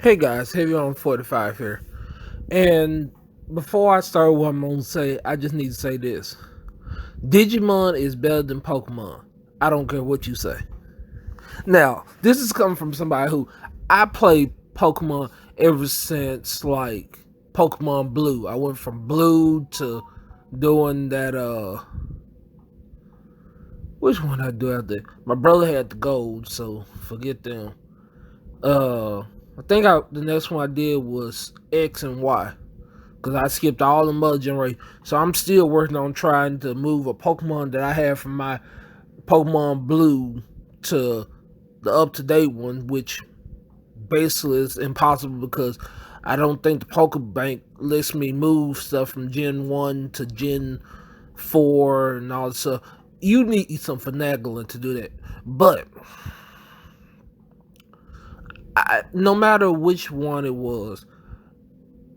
Hey guys, Heavy on 45 here. And before I start what I'm going to say, I just need to say this. Digimon is better than Pokemon. I don't care what you say. Now, this is coming from somebody who I played Pokemon ever since like Pokemon Blue. I went from Blue to doing that which one I do out there? My brother had the gold, so forget them. I think the next one I did was X and Y because I skipped all the mother generation. So I'm still working on trying to move a Pokemon that I have from my Pokemon Blue to the up to date one, which basically is impossible because I don't think the Pokebank lets me move stuff from Gen 1 to Gen 4 and all this stuff. You need some finagling to do that. But no matter which one it was,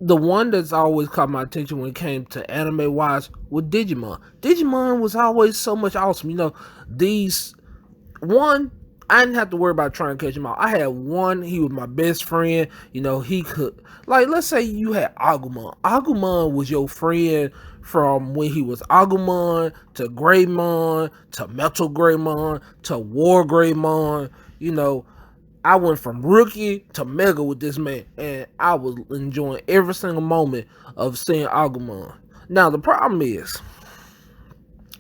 the one that's always caught my attention when it came to anime wise was Digimon. Digimon was always so much awesome. These one, I didn't have to worry about trying to catch him out. I had one, he was my best friend. He could, like, let's say you had Agumon. Agumon was your friend from when he was Agumon to Greymon to Metal Greymon to War Greymon. I went from rookie to mega with this man, and I was enjoying every single moment of seeing Agumon. Now the problem is,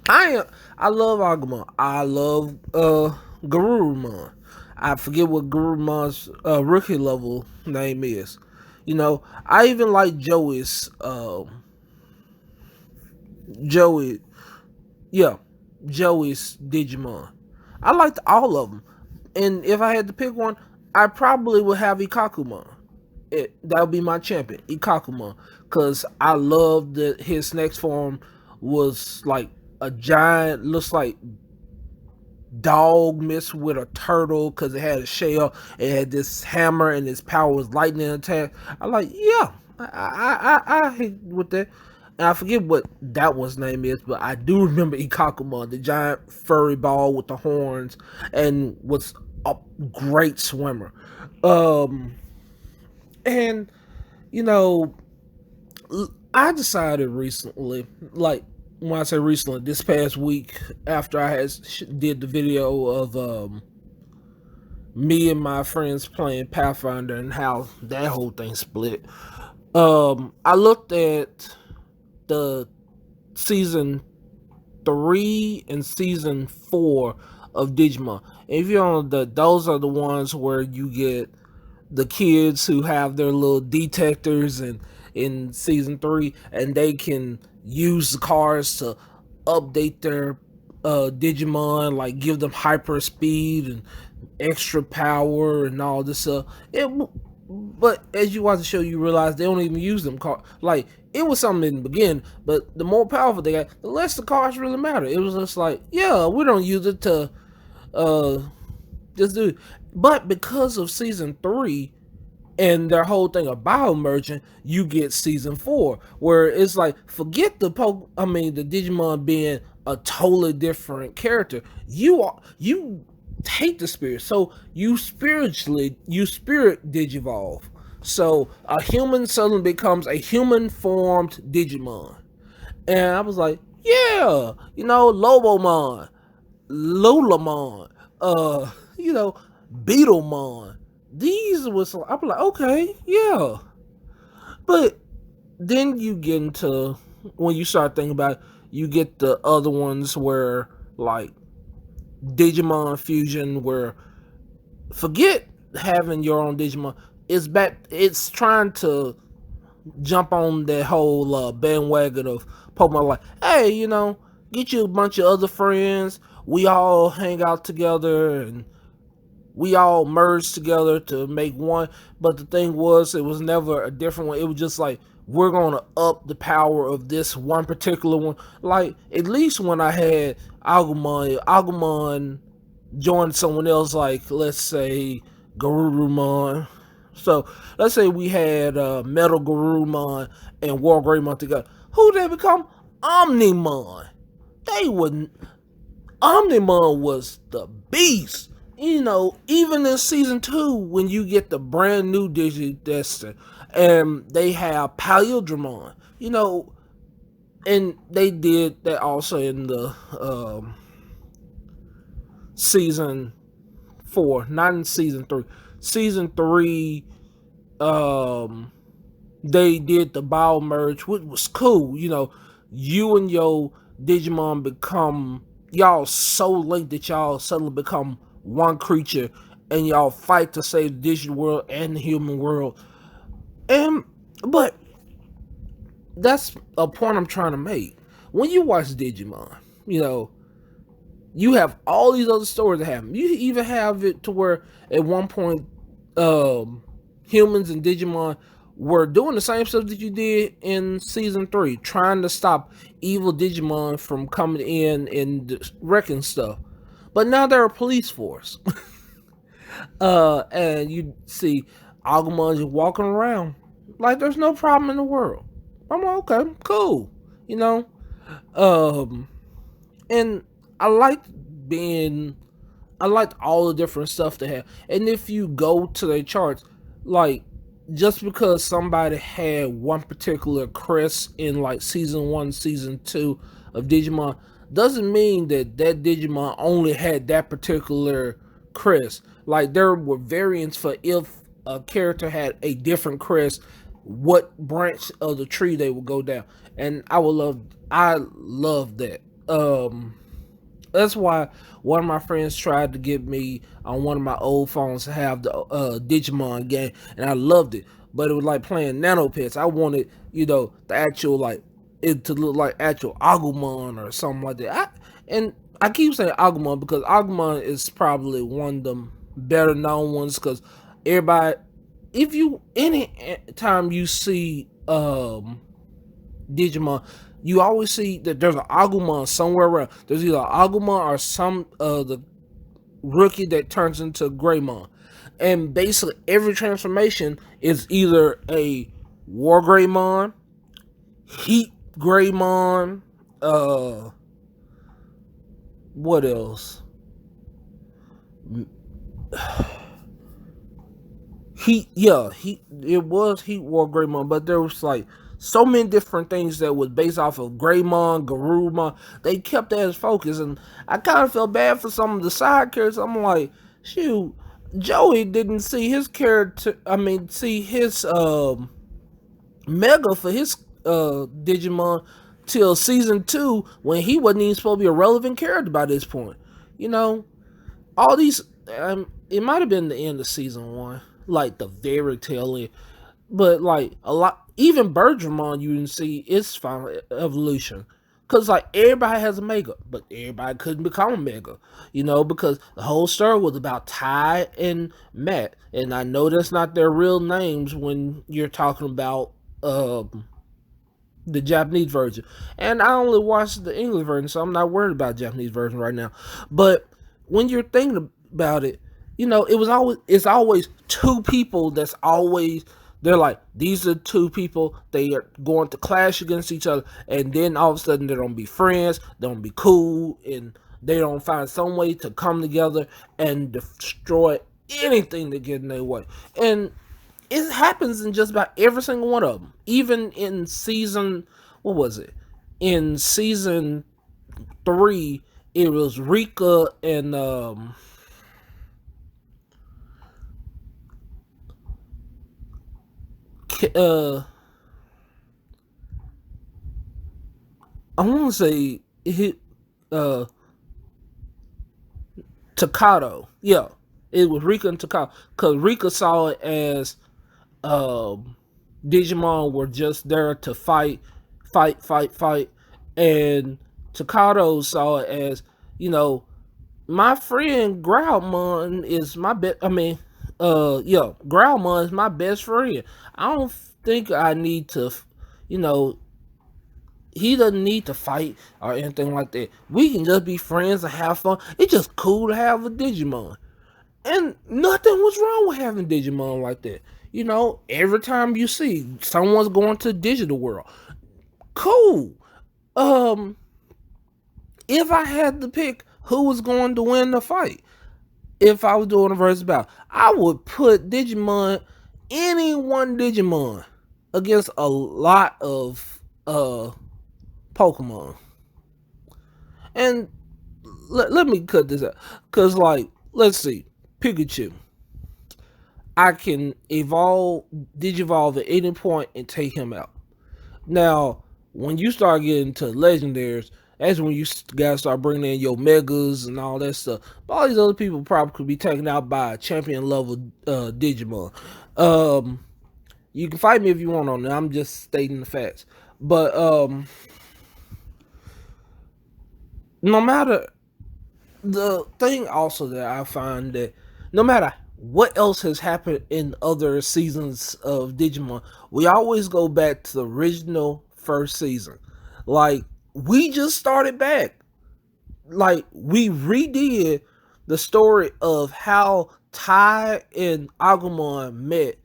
I love Agumon. I love Garurumon. I forget what Garurumon's rookie level name is. I even like Joey, yeah, Joey's Digimon. I liked all of them. And if I had to pick one, I probably would have Ikakumon. That would be my champion, Ikakumon, because I love that his next form was like a giant, looks like dog mixed with a turtle because it had a shell. It had this hammer and its power was lightning attack. I hate with that. And I forget what that one's name is, but I do remember Ikakumon, the giant furry ball with the horns, and was a great swimmer. And you know, I decided recently, like when I say recently, this past week after I had did the video of me and my friends playing Pathfinder and how that whole thing split. I looked at the season 3 and season 4 of Digimon. And if you're on those are the ones where you get the kids who have their little detectors and in season 3, and they can use the cards to update their Digimon, like give them hyper speed and extra power and all this stuff. But as you watch the show, you realize they don't even use them cards. Like, it was something in the beginning, but the more powerful they got, the less the cards really matter. It was just like, yeah, we don't use it to just do it. But because of season 3 and their whole thing of biomerging, you get season 4 where it's like, forget the Digimon being a totally different character. You take the spirit, so you spirit digivolve. So a human suddenly becomes a human formed Digimon. And I was like, yeah, Lobomon, Lulamon, Beetlemon. These was, I'm like, okay, yeah. But then you get into, when you start thinking about it, you get the other ones where, like, Digimon Fusion, where forget having your own Digimon. It's trying to jump on that whole bandwagon of Pokemon. Like, hey, get you a bunch of other friends. We all hang out together and we all merged together to make one. But the thing was, it was never a different one. It was just like, we're gonna up the power of this one particular one. Like, at least when I had Agumon joined someone else, like, let's say Garurumon. So let's say we had Metal Garurumon and War Greymon together. Who they become? Omnimon. They wouldn't. Omnimon was the beast. even in season 2, when you get the brand new Digidestin, and they have Palindromon, and they did that also in the season 4, not in season 3. Season 3, um, they did the bio merge, which was cool. You and your Digimon become y'all so linked that y'all suddenly become one creature, and y'all fight to save the digital world and the human world. And but that's a point I'm trying to make. When you watch Digimon, you know, you have all these other stories that happen. You even have it to where at one point, humans and Digimon were doing the same stuff that you did in season 3, trying to stop evil Digimon from coming in and wrecking stuff. But now they're a police force. And you see Agumon just walking around like there's no problem in the world. I'm like, okay, cool. You know, um, and I liked being, I liked all the different stuff they have. And if you go to their charts, like just because somebody had one particular crest in like season 1, season 2 of Digimon, doesn't mean that that Digimon only had that particular crest. Like there were variants for if a character had a different crest, what branch of the tree they would go down. And I love that. That's why one of my friends tried to get me on one of my old phones to have the Digimon game, and I loved it. But it was like playing Nano Pets. I wanted, the actual like it to look like actual Agumon or something like that. And I keep saying Agumon because Agumon is probably one of the better known ones because everybody, if you any time you see Digimon, you always see that there's an Agumon somewhere around. There's either an Agumon or some the rookie that turns into Greymon. And basically every transformation is either a War Greymon, Heat Greymon, what else? It was Heat War Greymon, but there was like so many different things that was based off of Greymon, Garurumon. They kept that as focus, and I kind of felt bad for some of the side characters. I'm like, shoot, Joey didn't see his character. I mean, see his Mega for his Digimon till season 2 when he wasn't even supposed to be a relevant character by this point. You know, all these. It might have been the end of season 1, like the very tail end, but like a lot, even Bergramon, you didn't see its final evolution. Cause like everybody has a mega, but everybody couldn't become a mega, because the whole story was about Ty and Matt, and I know that's not their real names when you're talking about the Japanese version. And I only watched the English version, so I'm not worried about the Japanese version right now. But when you're thinking about it, it's always two people that's always, they're like, these are two people, they are going to clash against each other, and then all of a sudden they don't be friends, they don't be cool, and they don't find some way to come together and destroy anything that get in their way. And it happens in just about every single one of them. Even in season, what was it? In season 3, it was Rika and I want to say it, uh, Takato. Yeah, it was Rika and Takato because Rika saw it as Digimon were just there to fight, fight, fight, fight, and Takato saw it as, you know, my friend Growlmon is my best. I mean, Growlmon is my best friend. I don't think I need to, you know, he doesn't need to fight or anything like that. We can just be friends and have fun. It's just cool to have a Digimon. And nothing was wrong with having Digimon like that. Every time you see someone's going to the digital world, cool. Um, if I had to pick who was going to win the fight, if I was doing a versus battle, I would put Digimon, any one Digimon, against a lot of Pokemon. And let me cut this out. Cause like, let's see, Pikachu. I can evolve, digivolve at any point and take him out. Now, when you start getting to legendaries, that's when you gotta start bringing in your megas and all that stuff. But all these other people probably could be taken out by a champion level Digimon. Um, you can fight me if you want on that. I'm just stating the facts. But no matter, the thing also that I find that no matter what else has happened in other seasons of Digimon, we always go back to the original first season. Like, we just started back. Like, we redid the story of how Tai and Agumon met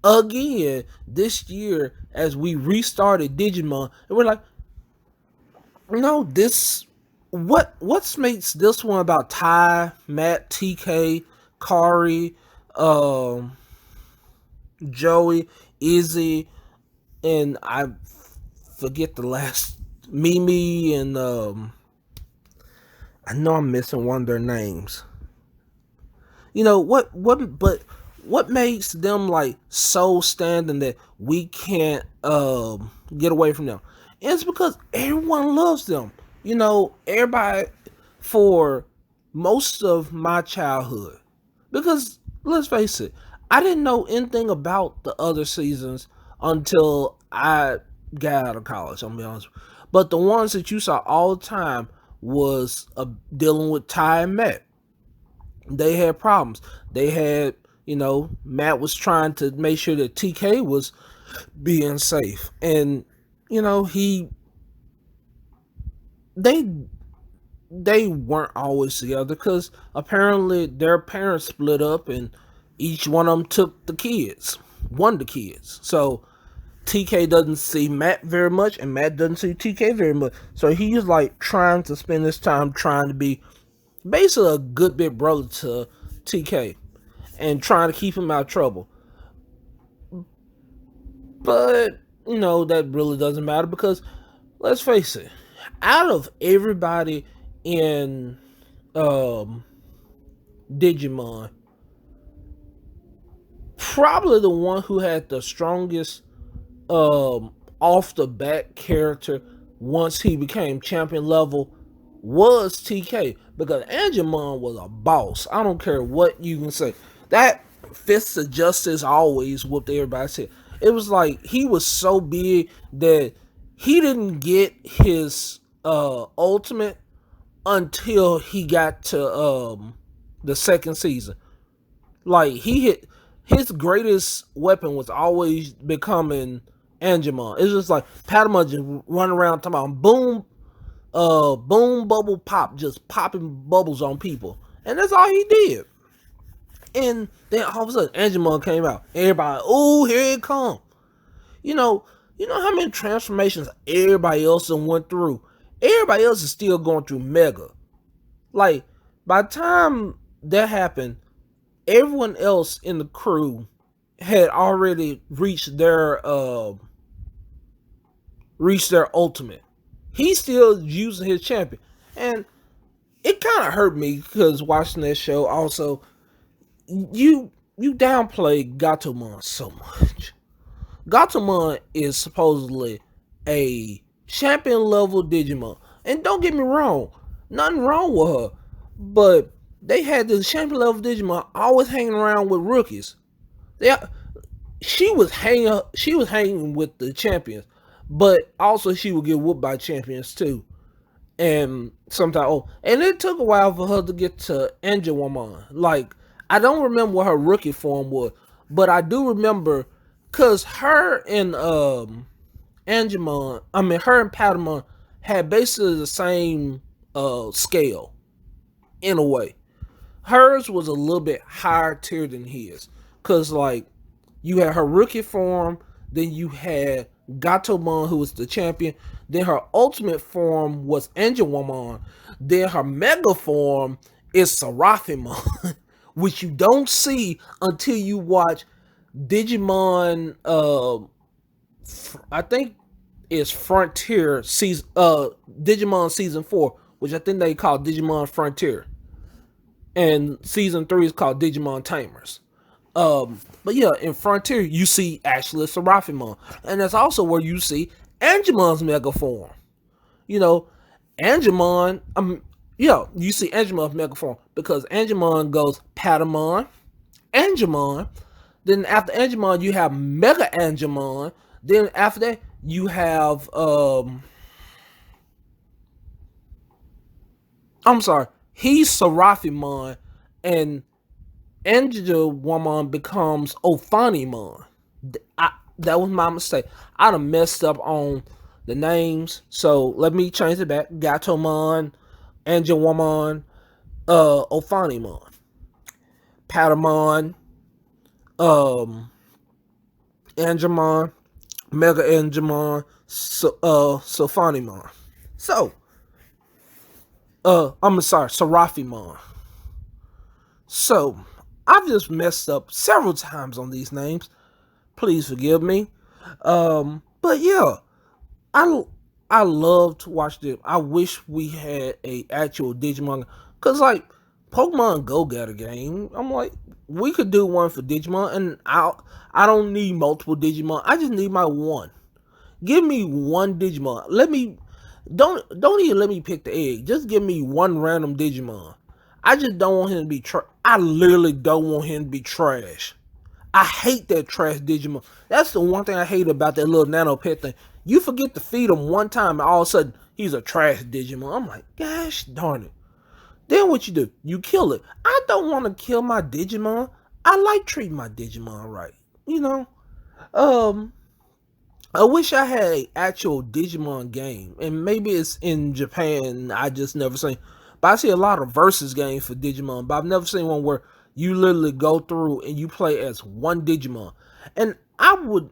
again this year as we restarted Digimon. And we're like, no, this what makes this one about Ty, Matt, TK, Kari, um, Joey, Izzy, and I forget the last Mimi and I know I'm missing one of their names. You know what but what makes them like so standing that we can't get away from them? And it's because everyone loves them. You know, everybody, for most of my childhood. Because let's face it, I didn't know anything about the other seasons until I got out of college, I'm gonna be honest. But the ones that you saw all the time was dealing with Ty and Matt. They had problems. They had, you know, Matt was trying to make sure that TK was being safe. And, you know, they they weren't always together because apparently their parents split up and each one of them took the kids, one of the kids. So TK doesn't see Matt very much and Matt doesn't see TK very much. So he's like trying to spend his time trying to be basically a good bit brother to TK and trying to keep him out of trouble. But, you know, that really doesn't matter because let's face it, out of everybody in um, Digimon, probably the one who had the strongest off the bat character once he became champion level was TK because Angemon was a boss. I don't care what you can say. That Fist of Justice always whooped everybody's head. It was like he was so big that he didn't get his ultimate until he got to the second season. Like he hit his greatest weapon was always becoming Angemon. It's just like Patamon just running around talking about boom, boom, bubble, pop, just popping bubbles on people, and that's all he did. And then all of a sudden, Angemon came out. Everybody, oh, here it come. You know, you know how many transformations everybody else went through. Everybody else is still going through Mega. Like by the time that happened, everyone else in the crew had already reached their ultimate. He's still using his champion, and it kind of hurt me because watching that show. Also, you downplay Gatomon so much. Gatomon is supposedly a champion level Digimon, and don't get me wrong, nothing wrong with her, but they had this champion level Digimon always hanging around with rookies. They, she was hanging with the champions, but also she would get whooped by champions too. And sometimes, oh, and it took a while for her to get to Angelwoman. Like I don't remember what her rookie form was, but I do remember because her and Angemon, I mean her and Patamon had basically the same scale in a way. Hers was a little bit higher tier than his. Cause like you had her rookie form, then you had Gatomon who was the champion, then her ultimate form was Angelwoman, then her mega form is Seraphimon. which you don't see until you watch Digimon. I think it's Frontier season. Digimon season 4, which I think they call Digimon Frontier, and season 3 is called Digimon Tamers. But yeah, in Frontier you see actually Seraphimon, and that's also where you see Angemon's mega form. You know, Angemon. Yeah, you see Angemon's mega form because Angemon goes Patamon, Angemon. Then after Angemon, you have Mega Angemon. Then after that, you have I'm sorry, he's Seraphimon, and Angel Woman becomes Ophanimon. That was my mistake. I done messed up on the names, so let me change it back. Gatomon, Angel Woman, Ophanimon, Patamon, um, Angemon, Mega Angemon, Sophanimon. So, I'm sorry, Seraphimon. So, I've just messed up several times on these names. Please forgive me. But yeah, I I love to watch them. I wish we had a actual Digimon, cause like Pokemon Go got a game. I'm like, we could do one for Digimon, and I don't need multiple Digimon. I just need my one. Give me one Digimon. Let me don't even let me pick the egg. Just give me one random Digimon. I just don't want him to be I literally don't want him to be trash. I hate that trash Digimon. That's the one thing I hate about that little nano pet thing. You forget to feed him one time, and all of a sudden he's a trash Digimon. I'm like, gosh darn it. Then what you do? You kill it. I don't want to kill my Digimon. I like treating my Digimon right. You know. Um, I wish I had an actual Digimon game, and maybe it's in Japan. I just never seen. But I see a lot of versus games for Digimon, but I've never seen one where you literally go through and you play as one Digimon. And I would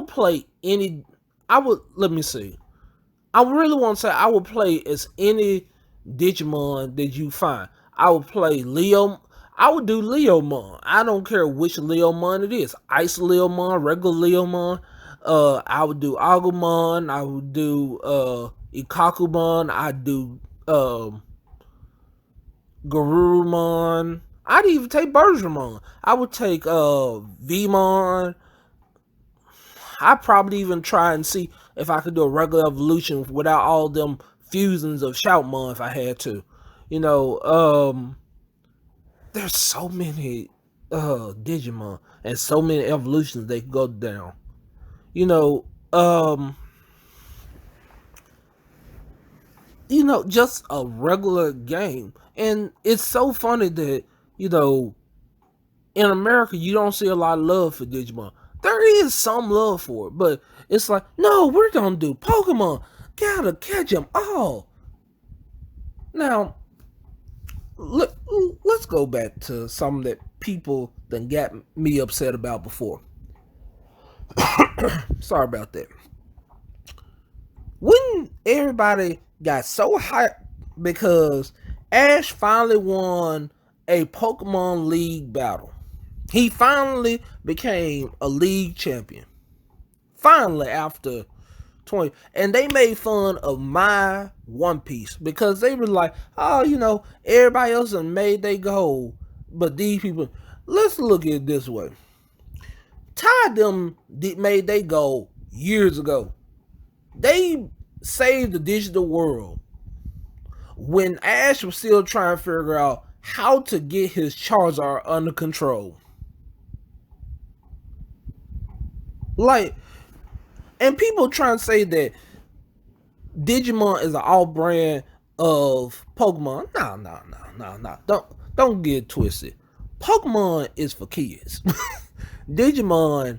play any. I would let me see. I really want to say I would play as any Digimon that you find. I would play Leo. I would do Leomon. I don't care which Leomon it is. Ice Leomon, regular Leomon. I would do Agumon. I would do Ikakubon. I'd do Garurumon. I'd even take Bergermon. I would take Vmon. I'd probably even try and see if I could do a regular evolution without all them fusions of Shoutmon if I had to. You know, there's so many Digimon and so many evolutions they could go down. You know, just a regular game. And it's so funny that, you know, in America you don't see a lot of love for Digimon. There is some love for it, but it's like, no, we're gonna do Pokemon. Gotta catch them all. Now, let's go back to something that people then got me upset about before. Sorry about that. When everybody got so hyped because Ash finally won a Pokemon League battle. He finally became a league champion. Finally, after 20. And they made fun of my One Piece because they were like, oh, everybody else done made their goal. But these people, let's look at it this way. Them made their goal years ago. They saved the digital world when Ash was still trying to figure out how to get his Charizard under control. Like, and people trying to say that Digimon is an alt brand of Pokemon. No. Don't get it twisted. Pokemon is for kids. Digimon,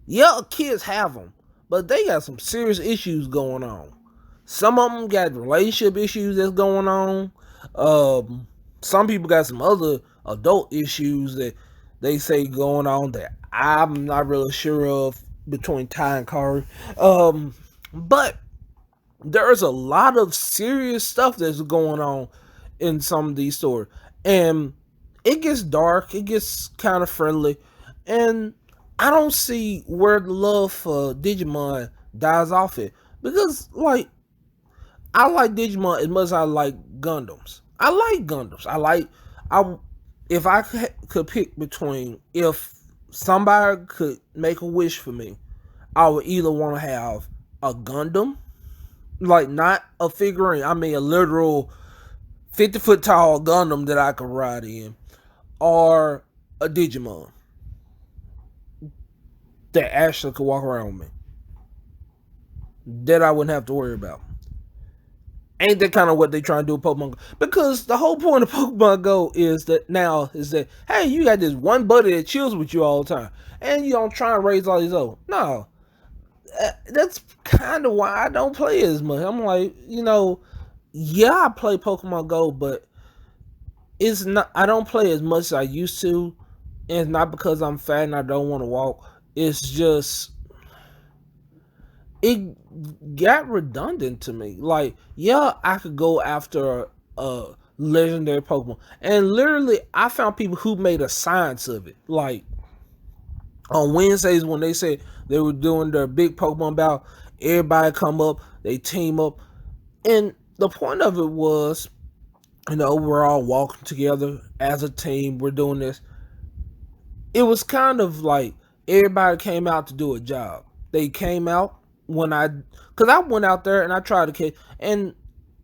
yeah, kids have them, but they got some serious issues going on. Some of them got relationship issues that's going on. Some people got some other adult issues that they say going on that I'm not really sure of between Ty and Kari. But there's a lot of serious stuff that's going on in some of these stories. And it gets dark, it gets kind of friendly, and I don't see where the love for Digimon dies off it. Because, like, I like Digimon as much as I like Gundams. I like Gundams. I if I could pick between, if somebody could make a wish for me, I would either want to have a Gundam, like not a figurine, I mean a literal 50-foot tall Gundam that I could ride in, or a Digimon that actually could walk around with me, that I wouldn't have to worry about. Ain't that kind of what they trying to do with Pokemon Go? Because the whole point of Pokemon Go is that hey, you got this one buddy that chills with you all the time, and you don't try and raise all these old. No, that's kind of why I don't play as much. I'm like, yeah, I play Pokemon Go, but it's not. I don't play as much as I used to, and it's not because I'm fat and I don't want to walk. It's just it got redundant to me. Like, yeah, I could go after a legendary Pokemon, and literally, I found people who made a science of it. Like on Wednesdays when they said they were doing their big Pokemon battle, everybody come up, they team up, and the point of it was, we're all walking together as a team. We're doing this. It was kind of like everybody came out to do a job. They came out because I went out there and I tried to catch, and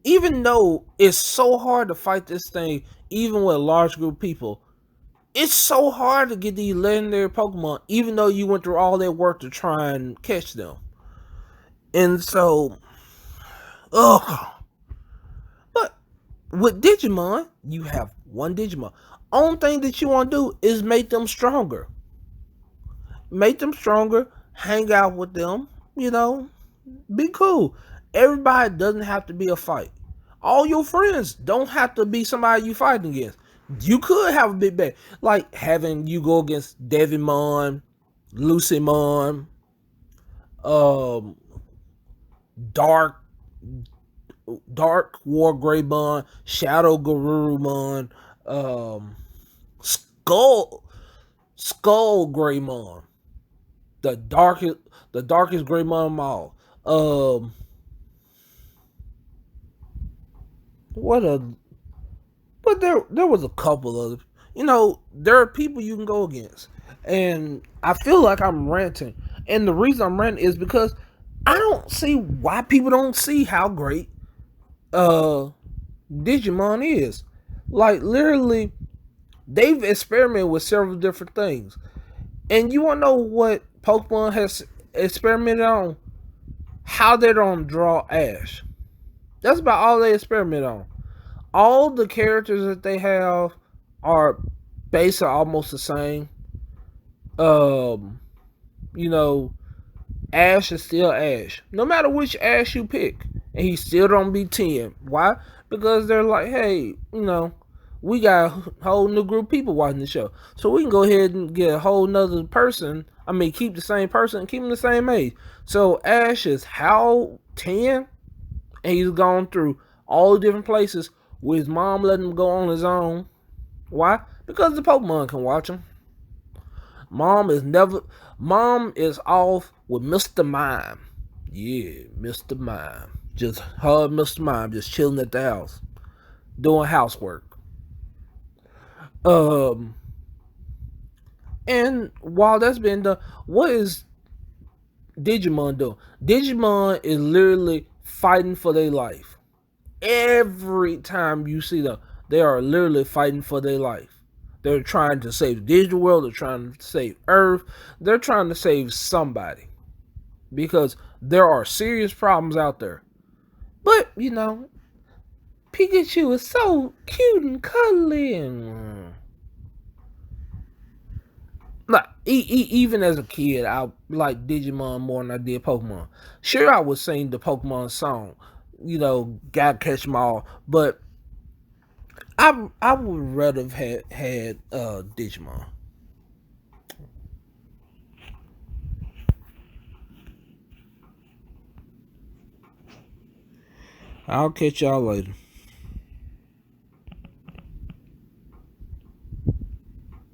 even though it's so hard to fight this thing, even with a large group of people, it's so hard to get these legendary Pokemon, even though you went through all that work to try and catch them. And so, ugh. But with Digimon, you have one Digimon. Only thing that you want to do is make them stronger. Make them stronger, hang out with them, be cool. Everybody doesn't have to be a fight. All your friends don't have to be somebody you fighting against. You could have a big bang, like having you go against Devimon, Lucimon, um, Dark Dark War Greymon, Shadow Garurumon, um, Skull Greymon, the darkest Greymon of all. What a But there was a couple of, there are people you can go against, and I feel like I'm ranting, and the reason I'm ranting is because I don't see why people don't see how great uh Digimon is. Like literally, they've experimented with several different things, and you want to know what Pokemon has experimented on? How they don't draw Ash. That's about all they experiment on. All the characters that they have are basically almost the same. Um, you know, Ash is still Ash, no matter which Ash you pick, and he still don't be 10. Why? Because they're like, hey, we got a whole new group of people watching the show, so we can go ahead and get a whole nother person. I mean, keep the same person and keep them the same age. So Ash is how 10, and he's gone through all the different places with his mom letting him go on his own. Why? Because the Pokemon can watch him. Mom is off with Mr. Mime. Yeah, Mr. Mime. Just her and Mr. Mime just chilling at the house. Doing housework. Um and while that's been done, what is Digimon doing? Digimon is literally fighting for their life. Every time you see them, they are literally fighting for their life. They're trying to save the digital world. They're trying to save Earth. They're trying to save somebody. Because there are serious problems out there. But, Pikachu is so cute and cuddly. And like, even as a kid, I liked Digimon more than I did Pokemon. Sure, I would sing the Pokemon song. Gotta catch them all. But I would rather have had Digimon. I'll catch y'all later.